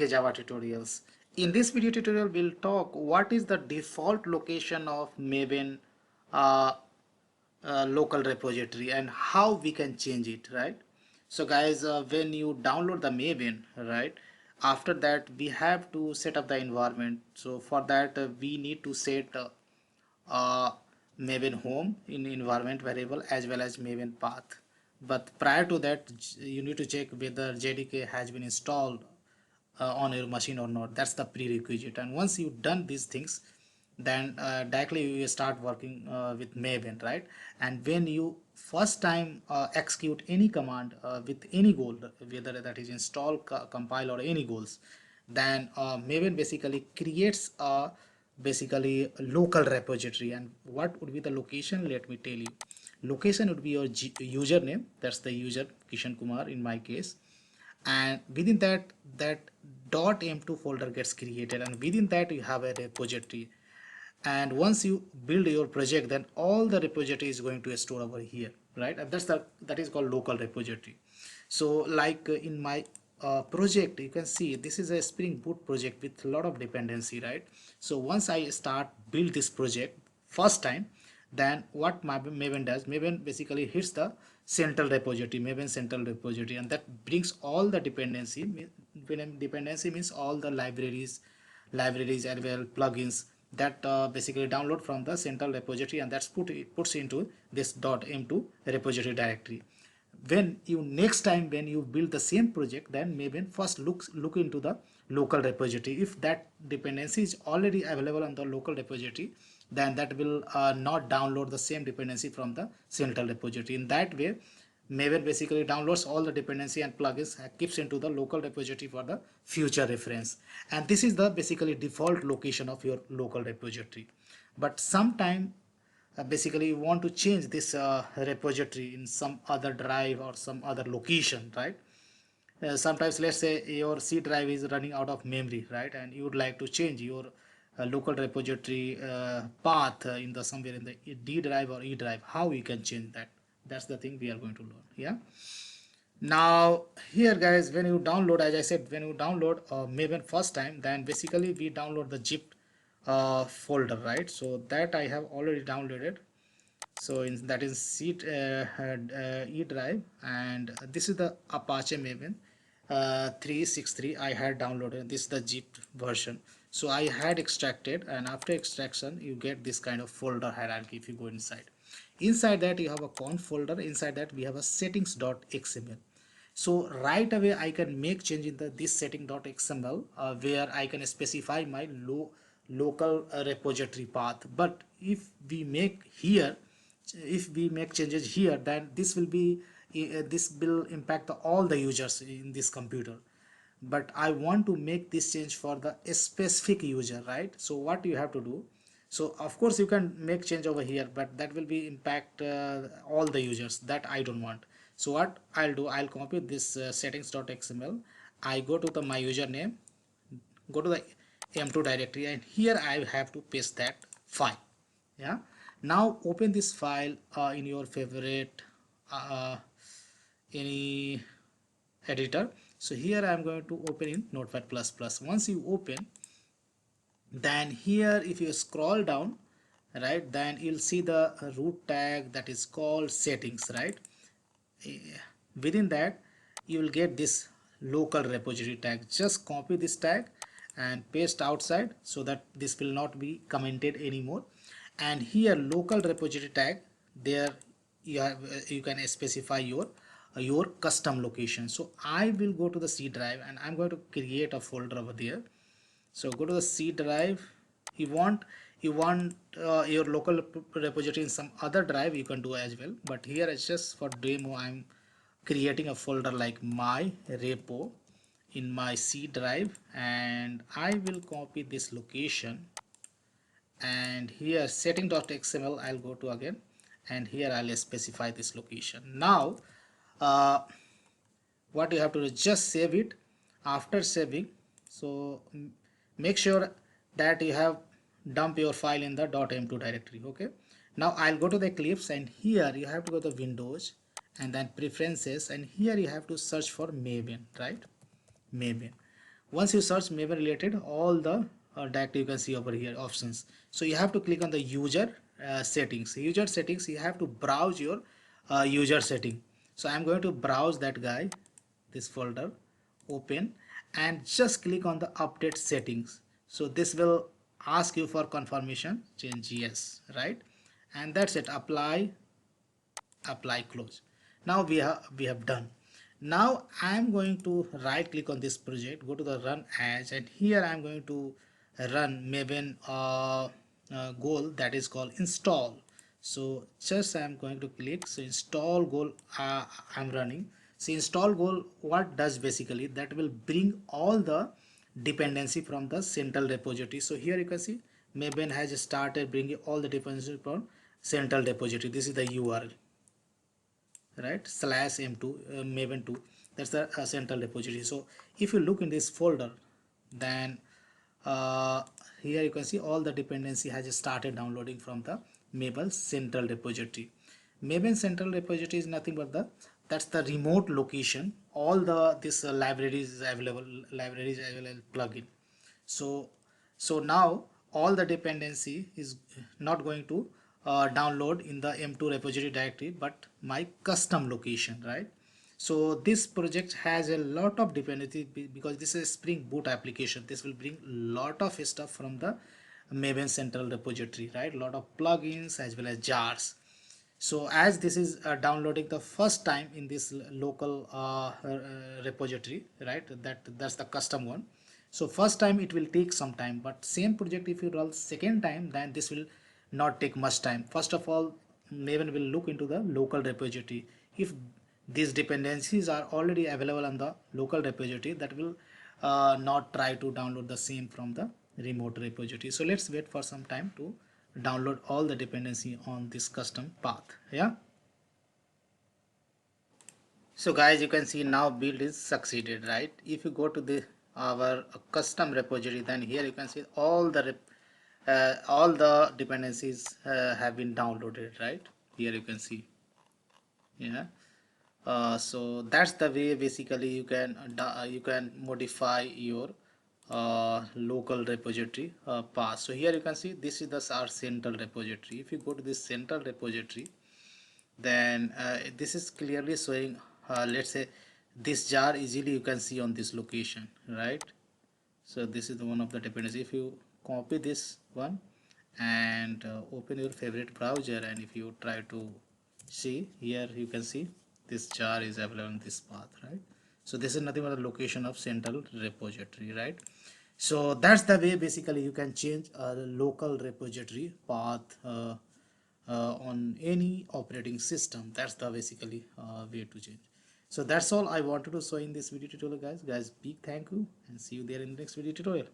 Java tutorials. In this video tutorial, we'll talk what is the default location of Maven uh, local repository and how we can change it, right? So guys, when you download the Maven, right, after that we have to set up the environment. So for that we need to set uh, Maven home in environment variable as well as Maven path. But prior to that, you need to check whether JDK has been installed on your machine or not. That's the prerequisite. And once you've done these things, then directly you will start working with Maven, right? And when you first time execute any command with any goal, whether that is install, compile, or any goals, then Maven basically creates a basically a local repository. And what would be the location? Let me tell you. Location would be your username. That's the user Kishan Kumar in my case, and within that .m2 folder gets created, and within that you have a repository. And once you build your project, then all the repository is going to store over here, right? And that is called local repository. So like in my project, you can see this is a Spring Boot project with a lot of dependency, right? So once I start build this project first time, then what Maven does, Maven basically hits the central repository, Maven central repository, and that brings all the dependency. When dependency means all the libraries as well plugins that basically download from the central repository, and that's puts into this .m2 repository directory. When you next time when you build the same project, then Maven first look into the local repository. If that dependency is already available on the local repository, then that will not download the same dependency from the central repository. In that way, Maven basically downloads all the dependency and plugins and keeps into the local repository for the future reference. And this is the basically default location of your local repository. But sometime basically you want to change this repository in some other drive or some other location, right? Sometimes let's say your C drive is running out of memory, right, and you would like to change your local repository path in the somewhere in the D drive or E drive. How you can change that? That's the thing we are going to learn. Yeah. Now here guys, when you download, as I said, when you download Maven first time, then basically we download the zip folder, right? So that I have already downloaded. So that is C E drive, and this is the Apache Maven 363 I had downloaded. This is the zip version. So I had extracted, and after extraction you get this kind of folder hierarchy. If you go inside that you have a conf folder. Inside that we have a settings.xml. So right away I can make change in this setting.xml where I can specify my local repository path. But if we make changes here, then this will impact all the users in this computer. But I want to make this change for the specific user, right? So what you have to do, so of course you can make change over here, but that will be impact all the users. That I don't want. So what I'll do, I'll copy this settings.xml. I go to my username, go to the m2 directory, and here I have to paste that file. Yeah. Now open this file in your favorite any editor. So here I am going to open in Notepad++. Once you open, then here if you scroll down, right, then you'll see the root tag that is called settings, right? Within that you will get this local repository tag. Just copy this tag and paste outside so that this will not be commented anymore. And here local repository tag, there you can specify your custom location. So I will go to the C drive and I'm going to create a folder over there. So go to the C drive. You want your local repository in some other drive, you can do as well, but here it's just for demo. I'm creating a folder like my repo in my C drive, and I will copy this location, and here setting.xml I'll go to again, and here I'll specify this location. Now uh, what you have to do is just save it. After saving, so make sure that you have dump your file in the .m2 directory. Okay, now I'll go to the Eclipse, and here you have to go to Windows and then preferences, and here you have to search for Maven, right? Maven. Once you search Maven related, all the directory you can see over here options. So you have to click on the user settings. User settings, you have to browse your user setting. So I'm going to browse that guy, this folder, open, and just click on the update settings. So this will ask you for confirmation, change yes, right? And that's it. Apply, close. Now we have done. Now I'm going to right click on this project, go to the run as, and here I'm going to run Maven goal, that is called install. So just I'm going to click, so install goal, I'm running. So install goal, what does basically, that will bring all the dependency from the central repository. So here you can see Maven has started bringing all the dependency from central repository. This is the URL, right, slash m2 maven 2, that's the central repository. So if you look in this folder, then uh, here you can see all the dependency has started downloading from the Maven central repository. Maven central repository is nothing but that's the remote location. All the this libraries available plugin. So now all the dependency is not going to download in the m2 repository directory, but my custom location, right? So this project has a lot of dependency because this is a Spring Boot application. This will bring lot of stuff from the Maven central repository, right? Lot of plugins as well as jars. So as this is downloading the first time in this local repository, right, that's the custom one. So first time it will take some time, but same project if you run second time, then this will not take much time. First of all, Maven will look into the local repository. If these dependencies are already available on the local repository, that will not try to download the same from the remote repository. So let's wait for some time to download all the dependency on this custom path. Yeah, so guys, you can see now build is succeeded, right? If you go to the our custom repository, then here you can see all the dependencies have been downloaded, right? Here you can see. Yeah, so that's the way basically you can modify your local repository path. So here you can see this is our central repository. If you go to this central repository, then this is clearly showing, let's say this jar easily you can see on this location, right? So this is the one of the dependency. If you copy this one and open your favorite browser, and if you try to see here, you can see this jar is available on this path, right? So this is nothing but the location of central repository, right? So that's the way basically you can change a local repository path on any operating system. That's the basically way to change. So that's all I wanted to show in this video tutorial, guys. Big thank you, and see you there in the next video tutorial.